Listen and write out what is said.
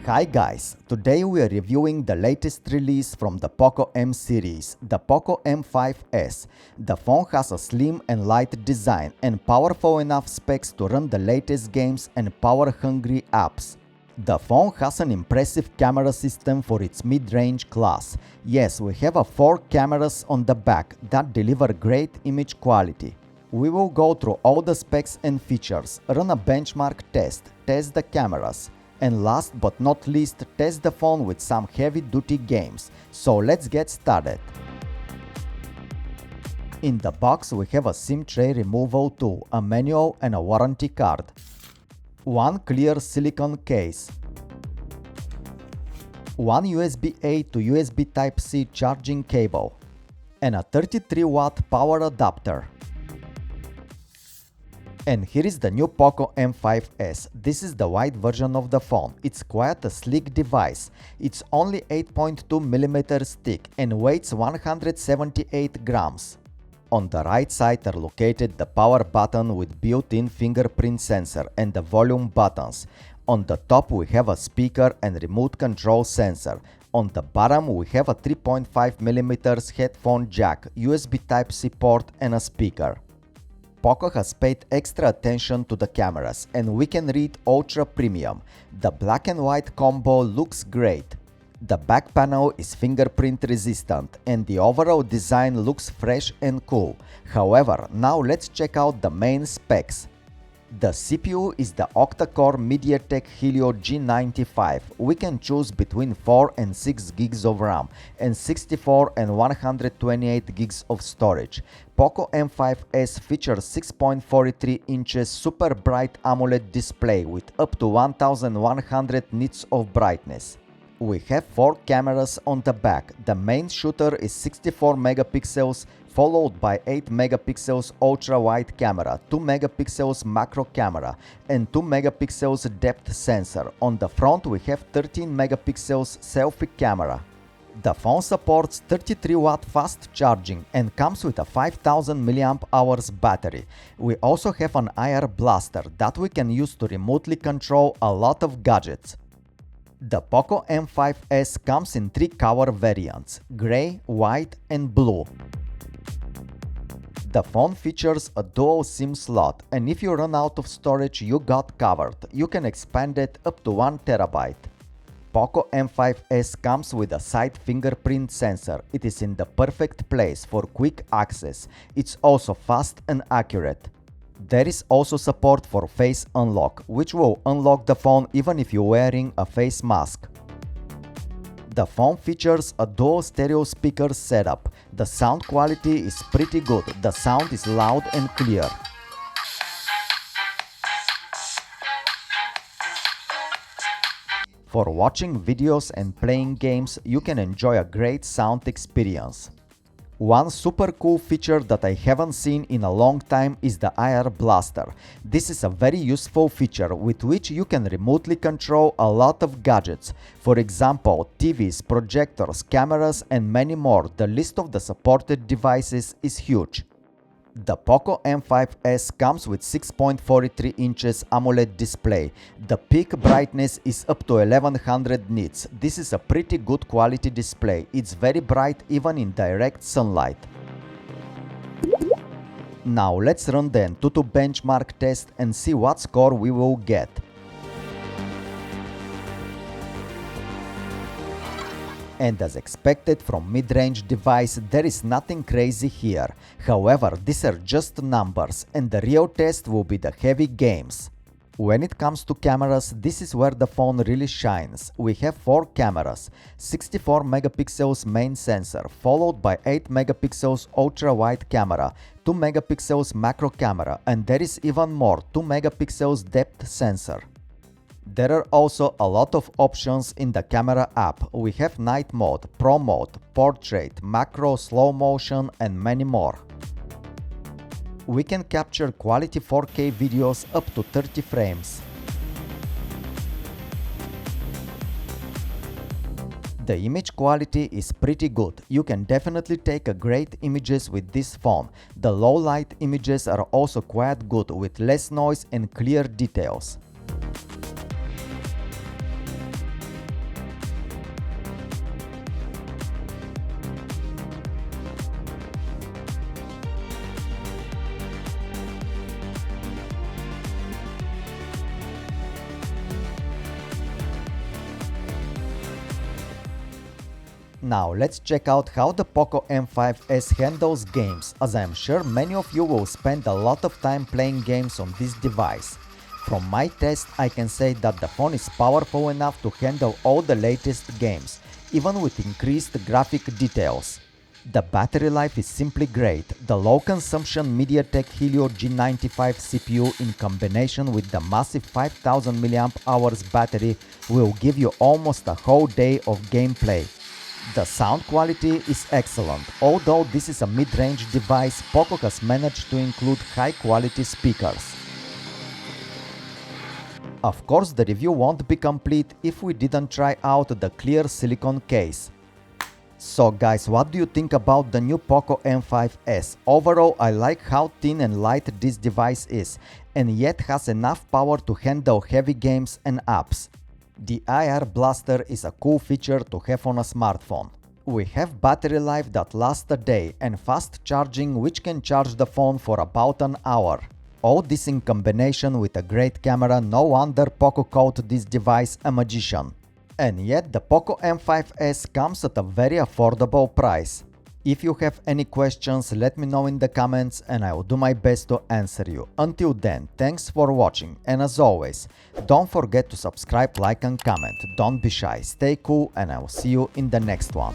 Hi guys, today we are reviewing the latest release from the POCO M series, the POCO M5S. The phone has a slim and light design and powerful enough specs to run the latest games and power-hungry apps. The phone has an impressive camera system for its mid-range class. Yes, we have 4 cameras on the back that deliver great image quality. We will go through all the specs and features, run a benchmark test the cameras, and last but not least, test the phone with some heavy-duty games. So let's get started. In the box we have a SIM tray removal tool, a manual and a warranty card. One clear silicone case. One USB-A to USB Type-C charging cable. And a 33-watt power adapter. And here is the new POCO M5S. This is the white version of the phone. It's quite a sleek device. It's only 8.2mm thick and weighs 178 grams. On the right side are located the power button with built-in fingerprint sensor and the volume buttons. On the top we have a speaker and remote control sensor. On the bottom we have a 3.5mm headphone jack, USB Type-C port and a speaker. POCO has paid extra attention to the cameras and we can read Ultra Premium. The black and white combo looks great. The back panel is fingerprint resistant and the overall design looks fresh and cool. However, now let's check out the main specs. The CPU is the octa-core MediaTek Helio G95. We can choose between 4 and 6 gigs of RAM and 64 and 128 gigs of storage. POCO M5S features 6.43 inches super bright AMOLED display with up to 1100 nits of brightness. We have 4 cameras on the back. The main shooter is 64 megapixels, followed by 8 megapixels ultra-wide camera, 2 megapixels macro camera, and 2 megapixels depth sensor. On the front we have 13 megapixels selfie camera. The phone supports 33-watt fast charging and comes with a 5000 mAh battery. We also have an IR blaster that we can use to remotely control a lot of gadgets. The POCO M5S comes in 3 color variants: gray, white and blue. The phone features a dual SIM slot, and if you run out of storage you got covered. You can expand it up to 1 TB. POCO M5S comes with a side fingerprint sensor. It is in the perfect place for quick access. It's also fast and accurate. There is also support for face unlock, which will unlock the phone even if you're wearing a face mask. The phone features a dual stereo speaker setup. The sound quality is pretty good. The sound is loud and clear. For watching videos and playing games, you can enjoy a great sound experience. One super cool feature that I haven't seen in a long time is the IR blaster. This is a very useful feature with which you can remotely control a lot of gadgets. For example, TVs, projectors, cameras and many more. The list of the supported devices is huge. The POCO M5S comes with 6.43 inches AMOLED display. The peak brightness is up to 1100 nits. This is a pretty good quality display. It's very bright even in direct sunlight. Now let's run the AnTuTu benchmark test and see what score we will get. And as expected from mid-range device, there is nothing crazy here. However, these are just numbers and the real test will be the heavy games. When it comes to cameras, this is where the phone really shines. We have 4 cameras, 64 megapixels main sensor, followed by 8 megapixels ultra-wide camera, 2 megapixels macro camera, and there is even more, 2 megapixels depth sensor. There are also a lot of options in the camera app. We have night mode, pro mode, portrait, macro, slow motion and many more. We can capture quality 4K videos up to 30 frames. The image quality is pretty good. You can definitely take great images with this phone. The low light images are also quite good with less noise and clear details. Now let's check out how the POCO M5S handles games, as I am sure many of you will spend a lot of time playing games on this device. From my test, I can say that the phone is powerful enough to handle all the latest games, even with increased graphic details. The battery life is simply great. The low-consumption MediaTek Helio G95 CPU in combination with the massive 5000 mAh battery will give you almost a whole day of gameplay. The sound quality is excellent. Although this is a mid-range device, POCO has managed to include high-quality speakers. Of course, the review won't be complete if we didn't try out the clear silicone case. So guys, what do you think about the new POCO M5S? Overall, I like how thin and light this device is, and yet has enough power to handle heavy games and apps. The IR blaster is a cool feature to have on a smartphone. We have battery life that lasts a day and fast charging, which can charge the phone for about an hour. All this in combination with a great camera. No wonder POCO called this device a magician. And yet the POCO M5S comes at a very affordable price. If you have any questions, let me know in the comments and I will do my best to answer you. Until then, thanks for watching, and as always, don't forget to subscribe, like and comment. Don't be shy, stay cool, and I will see you in the next one.